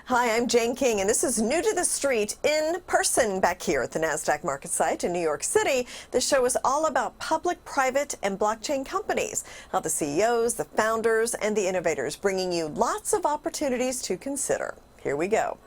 Hi, I'm Jane King, and this is New to the Street in person back here at the NASDAQ market site in New York City. The show is all about public, private, and blockchain companies, how the CEOs, the founders, and the innovators bringing you lots of opportunities to consider. Here we go.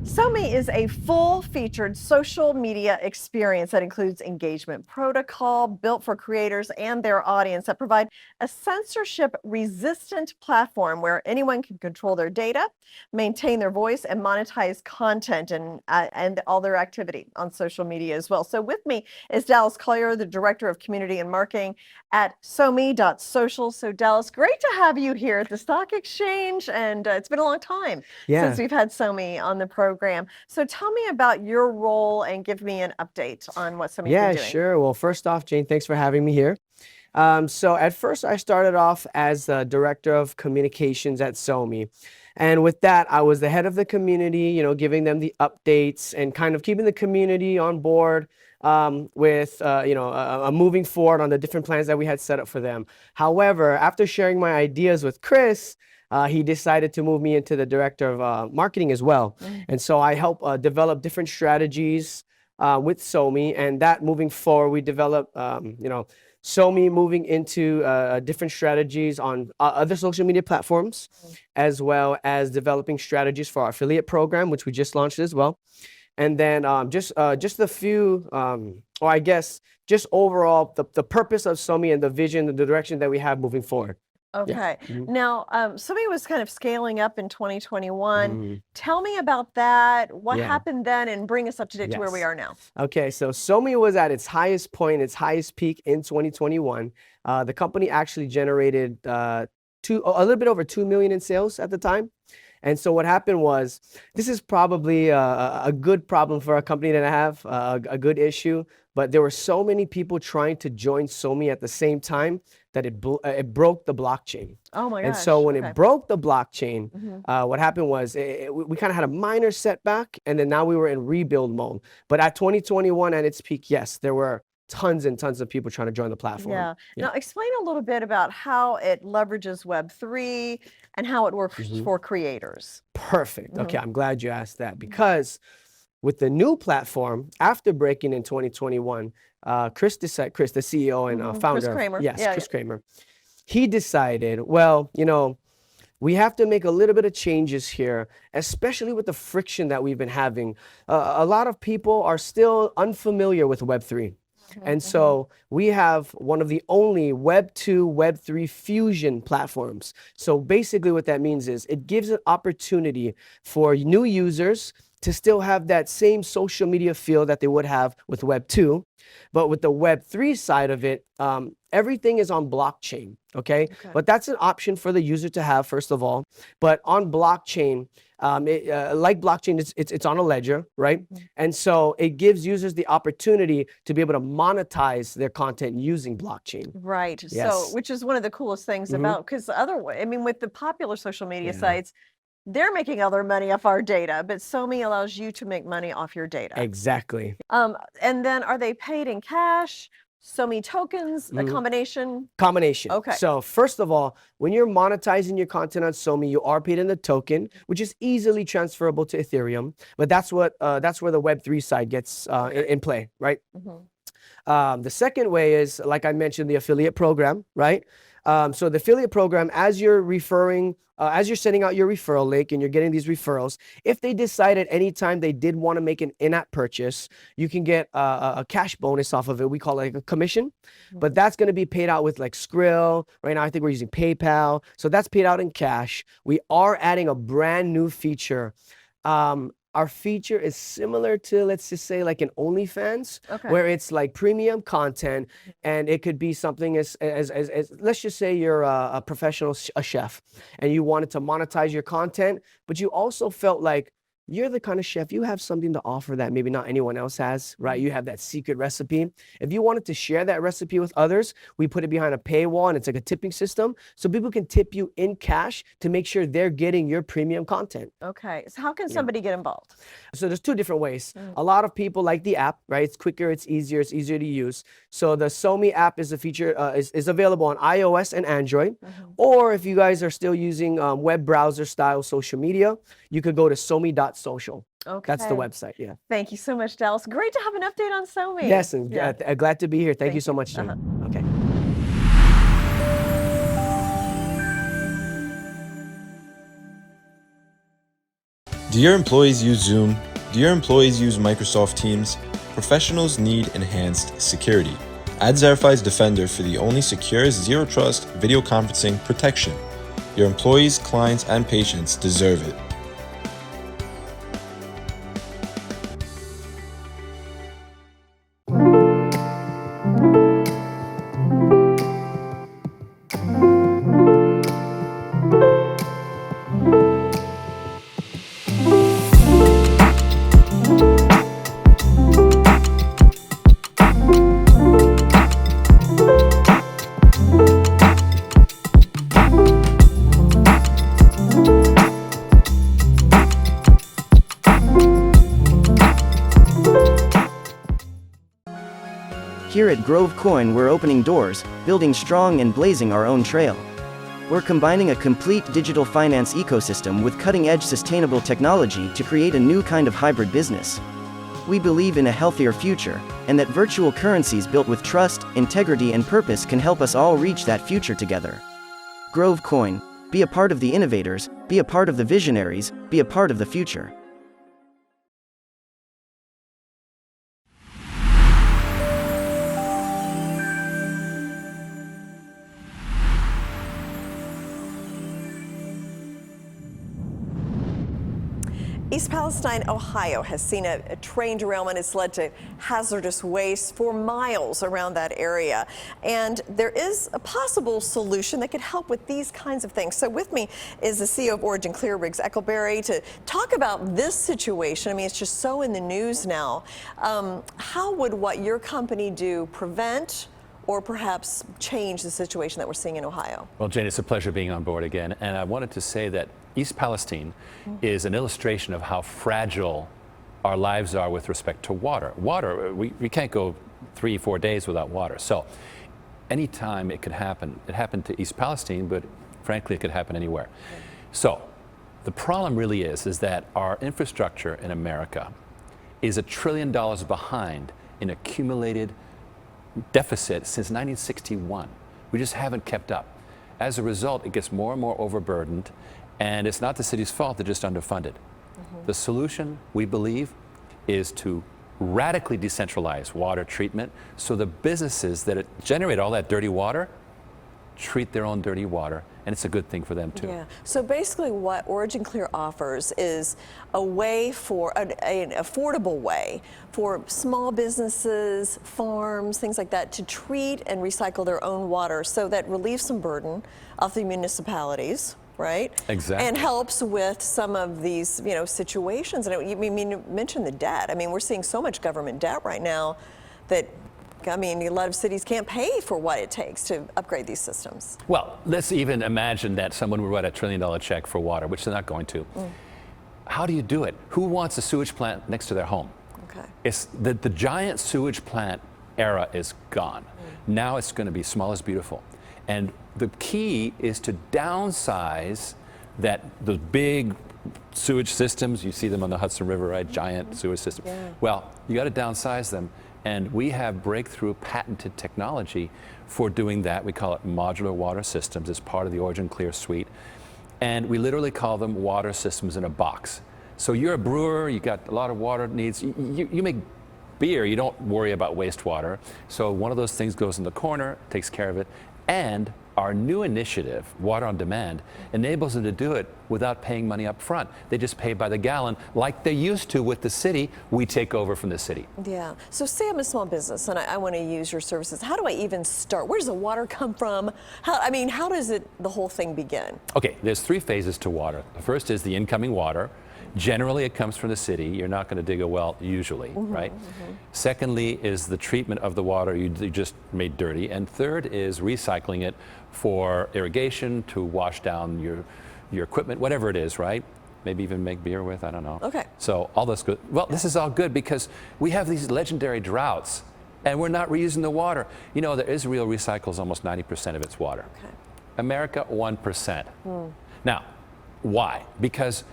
SOMI is a full-featured social media experience that includes engagement protocol built for creators and their audience that provide a censorship-resistant platform where anyone can control their data, maintain their voice, and monetize content and all their activity on social media as well. So with me is Dallas Collier, the Director of Community and Marketing at SOMI.social. So Dallas, great to have you here at the Stock Exchange, and it's been a long time since we've had SOMI on the program. So tell me about your role and give me an update on what SOMI's been doing. Yeah, sure. Well, first off, Jane, thanks for having me here. So at first I started off as the Director of Communications at SOMI. And with that, I was the head of the community, you know, giving them the updates and kind of keeping the community on board with, moving forward on the different plans that we had set up for them. However, after sharing my ideas with Chris, he decided to move me into the Director of Marketing as well. And so I help develop different strategies with SOMI, and that moving forward, we develop, SOMI moving into different strategies on other social media platforms, as well as developing strategies for our affiliate program, which we just launched as well. And then just a few, or I guess just overall, the purpose of SOMI and the vision, the direction that we have moving forward. Okay. Now, SOMI was kind of scaling up in 2021. Tell me about that. What happened then, and bring us up to date to where we are now. Okay, so SOMI was at its highest point, its highest peak in 2021. The company actually generated a little bit over 2 million in sales at the time. And so what happened was, this is probably a good problem for a company to have, a good issue, but there were so many people trying to join SOMI at the same time that it broke the blockchain. Oh my gosh. And so when it broke the blockchain, what happened was we kind of had a minor setback, and then now we were in rebuild mode. But at 2021 at its peak, yes, there were tons and tons of people trying to join the platform. Now explain a little bit about how it leverages Web3 and how it works for creators. Perfect. Okay, I'm glad you asked that, because with the new platform, after breaking in 2021, Chris, the CEO and founder, Chris Kramer. Chris Kramer, he decided, well, we have to make a little bit of changes here, especially with the friction that we've been having. A lot of people are still unfamiliar with Web3. And so we have one of the only Web 2, Web 3 fusion platforms. So basically what that means is it gives an opportunity for new users to still have that same social media feel that they would have with Web 2. But with the Web 3 side of it, everything is on blockchain, okay? But that's an option for the user to have, first of all. But on blockchain, like blockchain, it's on a ledger, right? And so it gives users the opportunity to be able to monetize their content using blockchain. Right. So, which is one of the coolest things about, because otherwise, I mean, with the popular social media sites, they're making all their money off our data, but SOMI allows you to make money off your data. Exactly. And then are they paid in cash, SOMI tokens, a combination? Combination. Okay. So first of all, when you're monetizing your content on SOMI, you are paid in the token, which is easily transferable to Ethereum. But that's where the Web3 side gets in play, right? The second way is, like I mentioned, the affiliate program, right? So the affiliate program, as you're referring, as you're sending out your referral link and you're getting these referrals, if they decide at any time they did want to make an in-app purchase, you can get a cash bonus off of it. We call it like a commission, but that's going to be paid out with like SKUR. Right now, I think we're using PayPal. So that's paid out in cash. We are adding a brand new feature. Our feature is similar to, let's just say, like an OnlyFans, where it's like premium content, and it could be something as let's just say you're a professional chef, and you wanted to monetize your content, but you also felt like you're the kind of chef, you have something to offer that maybe not anyone else has, right? You have that secret recipe. If you wanted to share that recipe with others, we put it behind a paywall, and it's like a tipping system. So people can tip you in cash to make sure they're getting your premium content. Okay, so how can somebody get involved? So there's two different ways. A lot of people like the app, right? It's quicker, it's easier to use. So the SoMe app is a feature, is available on iOS and Android. Or if you guys are still using web browser style social media, you could go to some.social. Okay. That's the website, yeah. Thank you so much, Dallas. Great to have an update on SoMe. Yes, and glad to be here. Thank you so much, Jane. Okay. Do your employees use Zoom? Do your employees use Microsoft Teams? Professionals need enhanced security. Add Verify's Defender for the only secure, zero-trust video conferencing protection. Your employees, clients, and patients deserve it. Here at GroveCoin, we're opening doors, building strong and blazing our own trail. We're combining a complete digital finance ecosystem with cutting-edge sustainable technology to create a new kind of hybrid business. We believe in a healthier future, and that virtual currencies built with trust, integrity, and purpose can help us all reach that future together. GroveCoin. Be a part of the innovators, be a part of the visionaries, be a part of the future. East Palestine, Ohio has seen a train derailment. It's led to hazardous waste for miles around that area. And there is a possible solution that could help with these kinds of things. So with me is the CEO of OriginClear, Eckelberry, to talk about this situation. I mean, it's just so in the news now. How would what your company do prevent or perhaps change the situation that we're seeing in Ohio? Well, Jane, it's a pleasure being on board again. And I wanted to say that East Palestine is an illustration of how fragile our lives are with respect to water. Water, we can't go 3-4 days without water. So anytime it could happen, it happened to East Palestine, but frankly, it could happen anywhere. So the problem really is that our infrastructure in America is $1 trillion behind in accumulated deficit since 1961. We just haven't kept up. As a result, it gets more and more overburdened, and it's not the city's fault, they're just underfunded. The solution, we believe, is to radically decentralize water treatment so the businesses that generate all that dirty water treat their own dirty water, and it's a good thing for them too. Yeah. So basically what OriginClear offers is a way for an affordable way for small businesses, farms, things like that to treat and recycle their own water, so that relieves some burden off the municipalities, right? Exactly. And helps with some of these, situations. And you mentioned the debt. I mean, we're seeing so much government debt right now that, I mean, a lot of cities can't pay for what it takes to upgrade these systems. Well, let's even imagine that someone would write $1 trillion check for water, which they're not going to. How do you do it? Who wants a sewage plant next to their home? Okay. It's the giant sewage plant era is gone. Now it's going to be small is beautiful. And the key is to downsize those big sewage systems. You see them on the Hudson River, right? Giant sewage systems. Yeah. Well, you got to downsize them. And we have breakthrough patented technology for doing that. We call it modular water systems as part of the OriginClear suite. And we literally call them water systems in a box. So you're a brewer, you got a lot of water needs. You make beer, you don't worry about wastewater. So one of those things goes in the corner, takes care of it. And our new initiative, Water on Demand, enables them to do it without paying money up front. They just pay by the gallon like they used to with the city. We take over from the city. Yeah. So say I'm a small business and I want to use your services. How do I even start? Where does the water come from? How does the whole thing begin? Okay, there's 3 phases to water. The first is the incoming water. Generally, it comes from the city. You're not going to dig a well usually, right? Secondly is the treatment of the water you just made dirty. And third is recycling it for irrigation, to wash down your equipment, whatever it is, right? Maybe even make beer with, I don't know. Okay. So all that's good. Well, this is all good because we have these legendary droughts and we're not reusing the water. You know, the Israel recycles almost 90% of its water. Okay. America, 1%. Now, why? Because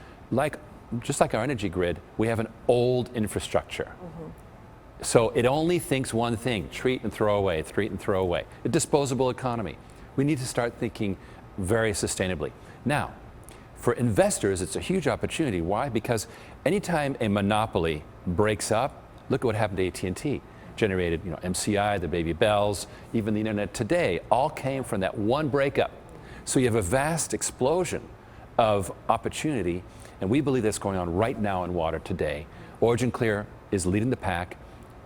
just like our energy grid, we have an old infrastructure. So it only thinks one thing: treat and throw away, treat and throw away. A disposable economy. We need to start thinking very sustainably. Now, for investors, it's a huge opportunity. Why? Because anytime a monopoly breaks up, look at what happened to AT&T. Generated, MCI, the Baby Bells, even the internet today, all came from that one breakup. So you have a vast explosion of opportunity, and we believe that's going on right now in water today. OriginClear is leading the pack,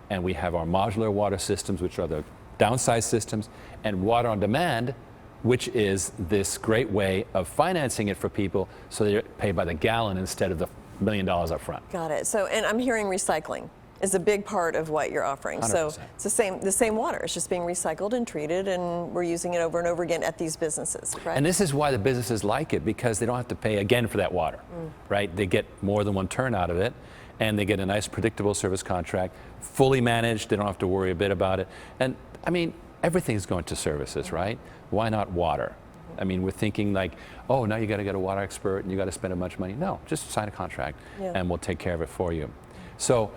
and we have our modular water systems, which are the downsized systems, and water on demand, which is this great way of financing it for people so they pay by the gallon instead of the $1 million up front. Got it. So, and I'm hearing recycling is a big part of what you're offering. 100%. So it's the same water. It's just being recycled and treated, and we're using it over and over again at these businesses, right? And this is why the businesses like it, because they don't have to pay again for that water, right? They get more than one turn out of it, and they get a nice predictable service contract, fully managed. They don't have to worry a bit about it. And I mean, everything's going to services, right? Why not water? I mean, we're thinking like, oh, now you got to get a water expert and you got to spend a bunch of money. No, just sign a contract and we'll take care of it for you. So,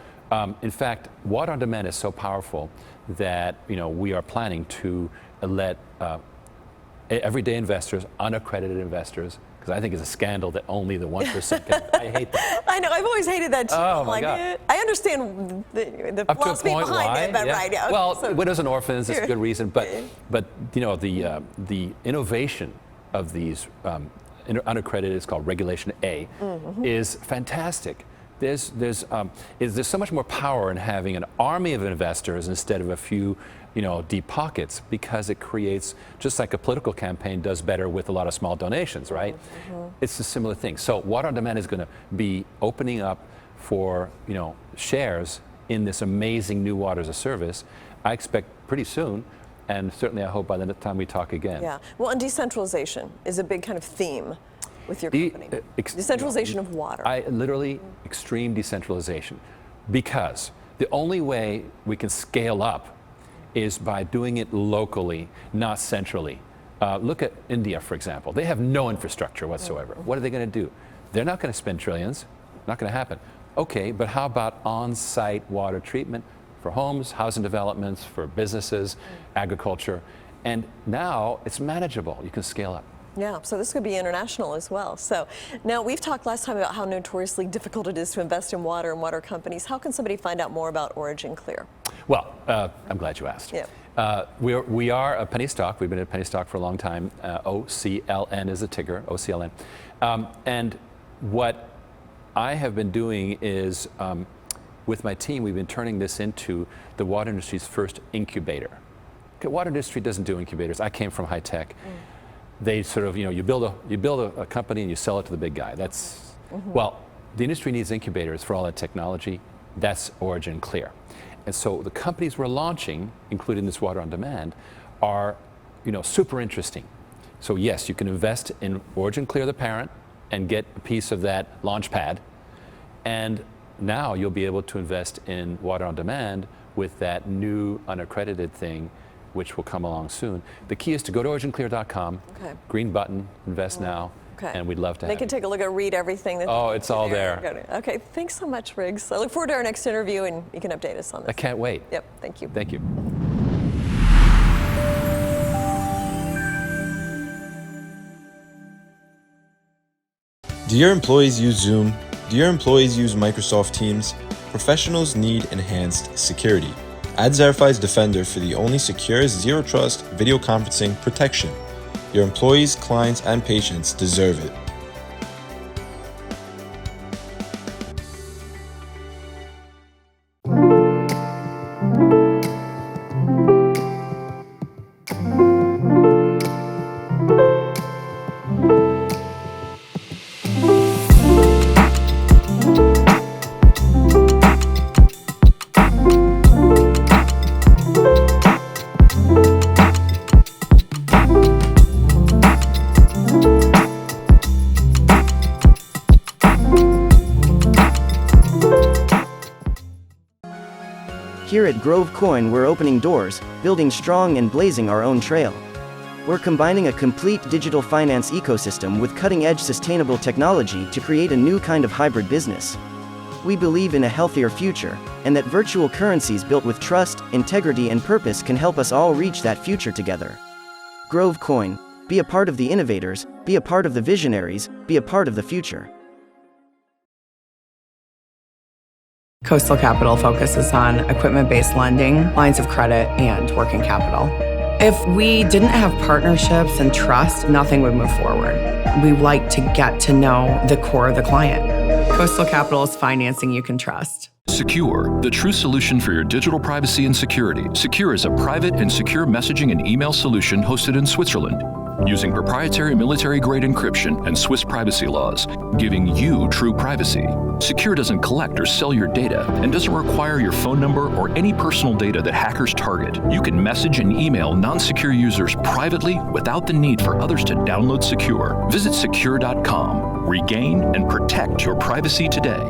in fact, water on demand is so powerful that we are planning to let everyday investors, unaccredited investors, because I think it's a scandal that only the 1% can. I hate that. I know. I've always hated that too. Oh my God. I understand the Up to a philosophy point, behind why? it, but Yeah. right. Yeah. Well, So- widows and orphans is a Sure. good reason, but the innovation of these unaccredited, it's called Regulation A, is fantastic. There's so much more power in having an army of investors instead of a few deep pockets, because it creates, just like a political campaign does better with a lot of small donations, right? It's a similar thing. So water on demand is going to be opening up for shares in this amazing new water as a service. I expect pretty soon, and certainly I hope by the time we talk again. Yeah. Well, and decentralization is a big kind of theme with your company. Decentralization of water. Literally extreme decentralization, because the only way we can scale up is by doing it locally, not centrally. Look at India, for example. They have no infrastructure whatsoever. What are they going to do? They're not going to spend trillions. Not going to happen. Okay, but how about on-site water treatment for homes, housing developments, for businesses, agriculture? And now it's manageable. You can scale up. Yeah, so this could be international as well. So now, we've talked last time about how notoriously difficult it is to invest in water and water companies. How can somebody find out more about OriginClear? Well, I'm glad you asked. Yeah. We are a penny stock. We've been a penny stock for a long time. OCLN is the ticker, OCLN. And what I have been doing is, with my team, we've been turning this into the water industry's first incubator. The water industry doesn't do incubators. I came from high tech. They sort of, you build a company and you sell it to the big guy. That's, well, the industry needs incubators for all that technology. That's OriginClear. And so the companies we're launching, including this water on demand, are, super interesting. So yes, you can invest in OriginClear, the parent, and get a piece of that launch pad. And now you'll be able to invest in water on demand with that new unaccredited thing, which will come along soon. The key is to go to OriginClear.com, green button, invest now, and we'd love to have They can take a look at, read everything. Oh, it's all there. Okay, thanks so much, Riggs. I look forward to our next interview, and you can update us on this. I can't wait. Yep, thank you. Thank you. Do your employees use Zoom? Do your employees use Microsoft Teams? Professionals need enhanced security. AdZerify's Defender for the only secure, zero-trust video conferencing protection. Your employees, clients, and patients deserve it. Here at GroveCoin, we're opening doors, building strong and blazing our own trail. We're combining a complete digital finance ecosystem with cutting-edge sustainable technology to create a new kind of hybrid business. We believe in a healthier future, and that virtual currencies built with trust, integrity, and purpose can help us all reach that future together. GroveCoin. Be a part of the innovators, be a part of the visionaries, be a part of the future. Coastal Capital focuses on equipment-based lending, lines of credit, and working capital. If we didn't have partnerships and trust, nothing would move forward. We like to get to know the core of the client. Coastal Capital is financing you can trust. SKUR, the true solution for your digital privacy and security. SKUR is a private and secure messaging and email solution hosted in Switzerland, using proprietary military-grade encryption and Swiss privacy laws, giving you true privacy. SKUR doesn't collect or sell your data and doesn't require your phone number or any personal data that hackers target. You can message and email non-secure users privately without the need for others to download SKUR. Visit sekur.com. Regain and protect your privacy today.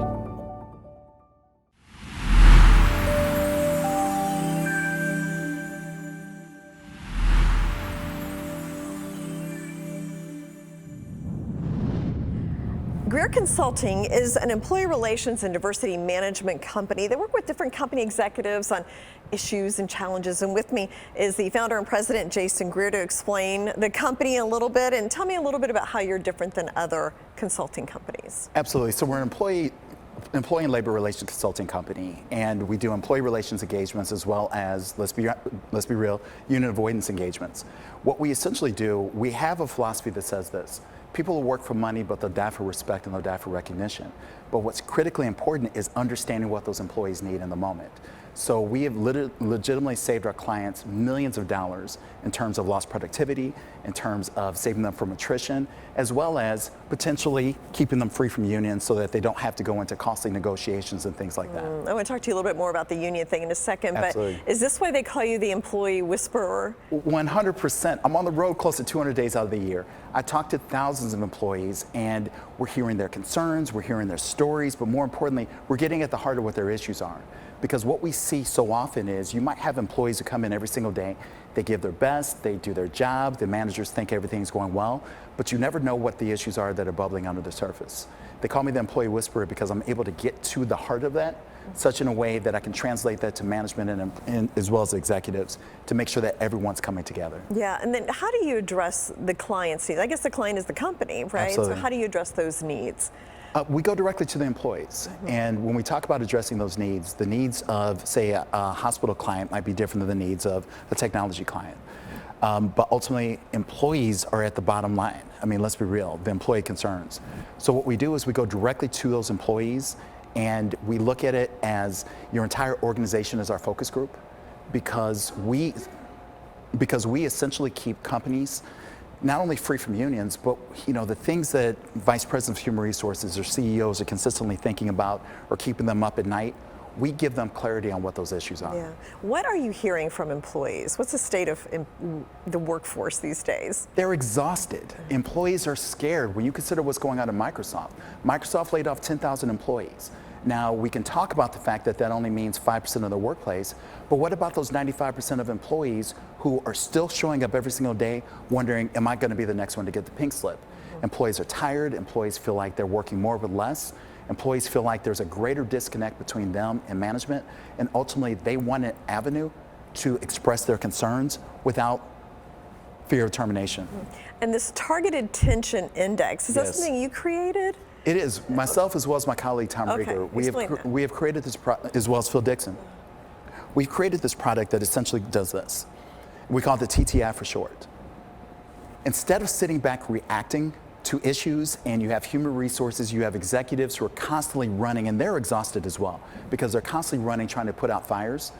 Greer Consulting is an employee relations and diversity management company. They work with different company executives on issues and challenges. And with me is the founder and president, Jason Greer, to explain the company a little bit and tell me a little bit about how you're different than other consulting companies. Absolutely. So we're an employee and labor relations consulting company, and we do employee relations engagements as well as, let's be real, union avoidance engagements. What we essentially do, we have a philosophy that says this: people will work for money, but they'll die for respect and they'll die for recognition. But what's critically important is understanding what those employees need in the moment. So we have legitimately saved our clients millions of dollars in terms of lost productivity, in terms of saving them from attrition, as well as potentially keeping them free from unions so that they don't have to go into costly negotiations and things like that. I want to talk to you a little bit more about the union thing in a second, Absolutely. But is this why they call you the employee whisperer? 100%. I'm on the road close to 200 days out of the year. I talk to thousands of employees, and we're hearing their concerns, we're hearing their stories, but more importantly, we're getting at the heart of what their issues are. Because what we see so often is you might have employees who come in every single day, they give their best, they do their job, the managers think everything's going well, but you never know what the issues are that are bubbling under the surface. They call me the employee whisperer because I'm able to get to the heart of that, such in a way that I can translate that to management and as well as executives to make sure that everyone's coming together. Yeah, and then how do you address the client's needs? I guess the client is the company, right? Absolutely. So how do you address those needs? We go directly to the employees, and when we talk about addressing those needs, the needs of, say, a hospital client might be different than the needs of a technology client. But ultimately, employees are at the bottom line. I mean, let's be real, the employee concerns. So what we do is we go directly to those employees, and we look at it as your entire organization is our focus group, because we essentially keep companies not only free from unions, but the things that vice presidents of human resources or CEOs are consistently thinking about or keeping them up at night, we give them clarity on what those issues are. Yeah. What are you hearing from employees? What's the state of the workforce these days? They're exhausted. Employees are scared. When you consider what's going on at Microsoft, Microsoft laid off 10,000 employees. Now, we can talk about the fact that that only means 5% of the workplace, but what about those 95% of employees who are still showing up every single day wondering, am I going to be the next one to get the pink slip? Employees are tired. Employees feel like they're working more with less. Employees feel like there's a greater disconnect between them and management, and ultimately they want an avenue to express their concerns without fear of termination. And this targeted tension index, is that Yes. something you created? It is. Myself as well as my colleague Tom Rieger, we have created this, as well as Phil Dixon. We've created this product that essentially does this. We call it the TTI for short. Instead of sitting back reacting to issues, and you have human resources, you have executives who are constantly running, and they're exhausted as well because they're constantly running trying to put out fires,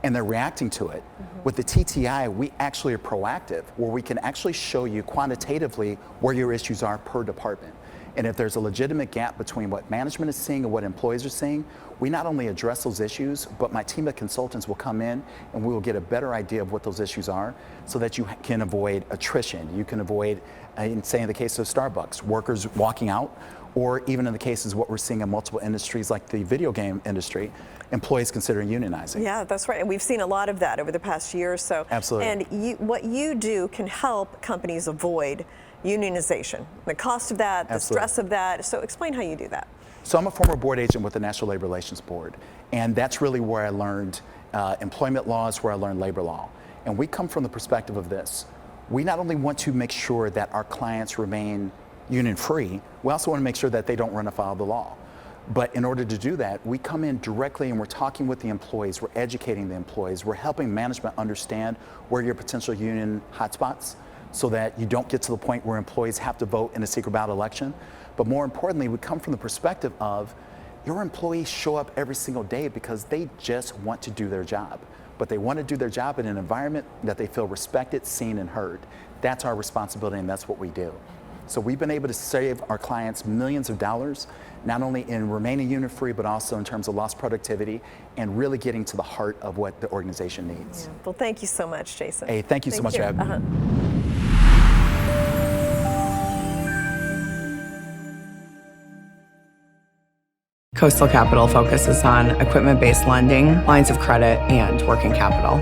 and they're reacting to it. With the TTI, we actually are proactive, where we can actually show you quantitatively where your issues are per department. And if there's a legitimate gap between what management is seeing and what employees are seeing, we not only address those issues, but my team of consultants will come in and we will get a better idea of what those issues are so that you can avoid attrition. You can avoid, say in the case of Starbucks, workers walking out. or even in the cases what we're seeing in multiple industries like the video game industry, employees considering unionizing. Yeah, that's right. And we've seen a lot of that over the past year or so. Absolutely. And what you do can help companies avoid unionization, the cost of that, the stress of that. So explain how you do that. So I'm a former board agent with the National Labor Relations Board, and that's really where I learned employment laws, where I learned labor law. And we come from the perspective of this. We not only want to make sure that our clients remain union-free, we also want to make sure that they don't run afoul of the law. But in order to do that, we come in directly and we're talking with the employees, we're educating the employees, we're helping management understand where your potential union hotspots so that you don't get to the point where employees have to vote in a secret ballot election. But more importantly, we come from the perspective of your employees show up every single day because they just want to do their job. But they want to do their job in an environment that they feel respected, seen, and heard. That's our responsibility, and that's what we do. So we've been able to save our clients millions of dollars, not only in remaining unit-free, but also in terms of lost productivity and really getting to the heart of what the organization needs. Yeah. Well, thank you so much, Jason. Hey, thank you so much for having me. Coastal Capital focuses on equipment-based lending, lines of credit, and working capital.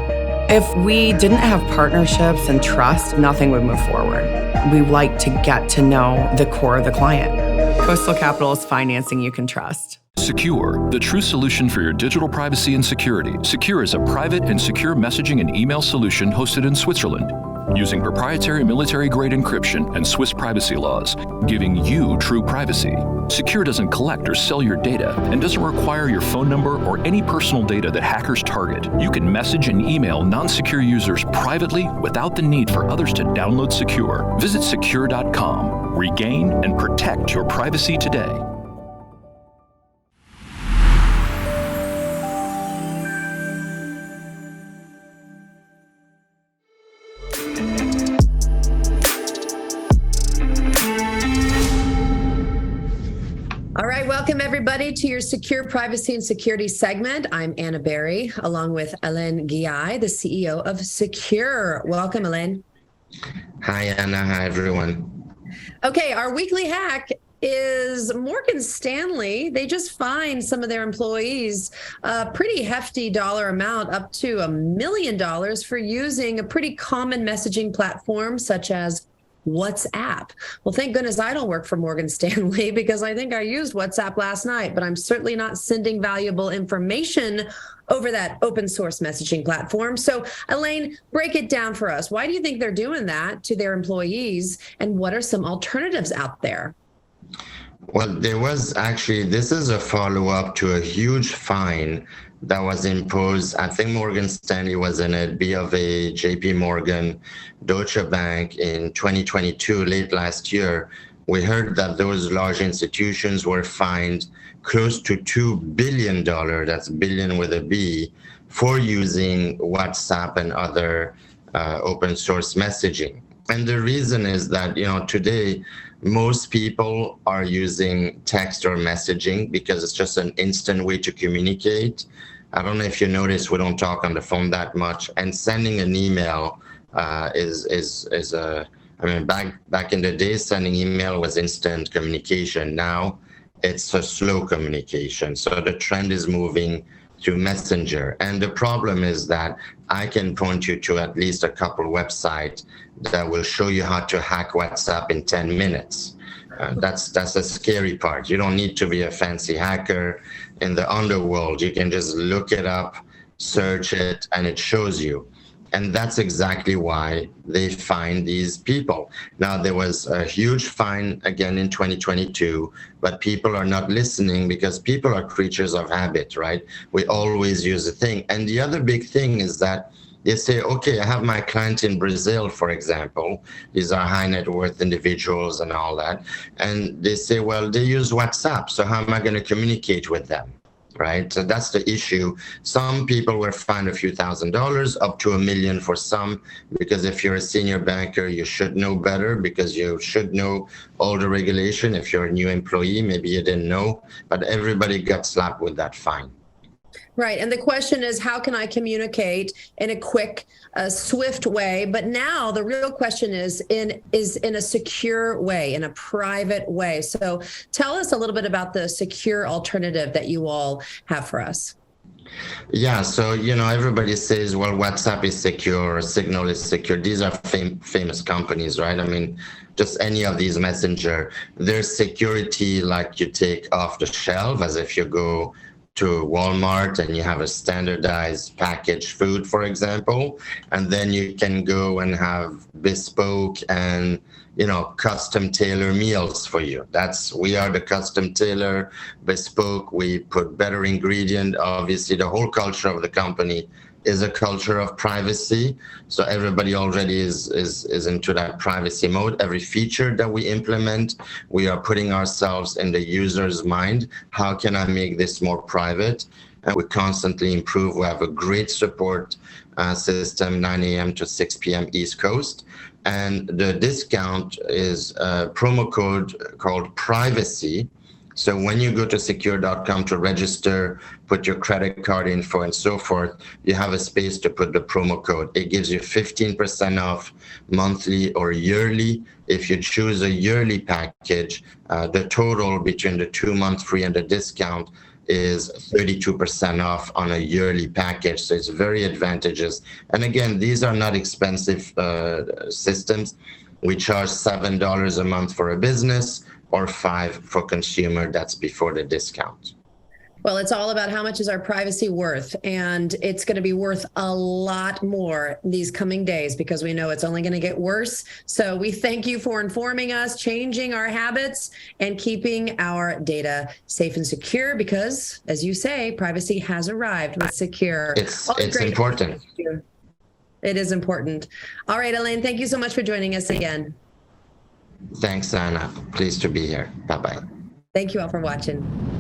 If we didn't have partnerships and trust, nothing would move forward. We like to get to know the core of the client. Coastal Capital is financing you can trust. SKUR, the true solution for your digital privacy and security. SKUR is a private and secure messaging and email solution hosted in Switzerland, using proprietary military-grade encryption and Swiss privacy laws, giving you true privacy. SKUR doesn't collect or sell your data and doesn't require your phone number or any personal data that hackers target. You can message and email non-secure users privately without the need for others to download SKUR. Visit SKUR.com. Regain and protect your privacy today. All right, welcome everybody to your Secure Privacy and Security segment. I'm Eckelberry, along with Alain Ghiai, the CEO of Sekur. Welcome, Alain. Hi, Anna. Hi, everyone. Okay, our weekly hack is Morgan Stanley. They just fined some of their employees a pretty hefty dollar amount, up to $1 million, for using a pretty common messaging platform such as WhatsApp. Well, thank goodness I don't work for Morgan Stanley, because I think I used WhatsApp last night, but I'm certainly not sending valuable information over that open source messaging platform. So, Alain, break it down for us. Why do you think they're doing that to their employees, and what are some alternatives out there? Well, there was actually, this is a follow-up to a huge fine that was imposed. I think Morgan Stanley was in it, B of A, JP Morgan, Deutsche Bank in 2022, late last year. We heard that those large institutions were fined close to $2 billion, that's billion with a B, for using WhatsApp and other open source messaging. And the reason is that, today, most people are using text or messaging because it's just an instant way to communicate. I don't know if you notice, we don't talk on the phone that much, and sending an email back in the day, sending email was instant communication. Now it's a slow communication. So the trend is moving to Messenger. And the problem is that I can point you to at least a couple websites that will show you how to hack WhatsApp in 10 minutes. That's the scary part. You don't need to be a fancy hacker in the underworld. You can just look it up, search it, and it shows you. And that's exactly why they fine these people. Now, there was a huge fine again in 2022, but people are not listening because people are creatures of habit, right? We always use a thing. And the other big thing is that they say, okay, I have my client in Brazil, for example. These are high net worth individuals and all that. And they say, well, they use WhatsApp, so how am I going to communicate with them? Right? So that's the issue. Some people were fined a few $1,000s, up to $1 million for some, because if you're a senior banker, you should know better, because you should know all the regulation. If you're a new employee, maybe you didn't know, but everybody got slapped with that fine. Right. And the question is, how can I communicate in a quick, swift way? But now the real question is in a secure way, in a private way. So tell us a little bit about the secure alternative that you all have for us. Yeah, so, everybody says, well, WhatsApp is secure, Signal is secure. These are famous companies, right? I mean, just any of these messenger, there's security like you take off the shelf, as if you go to Walmart and you have a standardized packaged food, for example, and then you can go and have bespoke and custom tailor meals for you. We are the custom tailor, bespoke. We put better ingredient. Obviously, the whole culture of the company is a culture of privacy. So everybody already is into that privacy mode. Every feature that we implement, we are putting ourselves in the user's mind. How can I make this more private? And we constantly improve. We have a great support system, 9 a.m. to 6 p.m. East Coast. And the discount is a promo code called privacy. So when you go to secure.com to register, put your credit card info and so forth, you have a space to put the promo code. It gives you 15% off monthly or yearly. If you choose a yearly package, the total between the 2-month free and the discount is 32% off on a yearly package. So it's very advantageous. And again, these are not expensive systems. We charge $7 a month for a business or $5 for consumer. That's before the discount. Well, it's all about how much is our privacy worth, and it's going to be worth a lot more these coming days because we know it's only going to get worse. So we thank you for informing us, changing our habits, and keeping our data safe and secure because, as you say, privacy has arrived with Sekur. It's important. It is important. All right, Alain, thank you so much for joining us again. Thanks, Anna. Pleased to be here. Bye-bye. Thank you all for watching.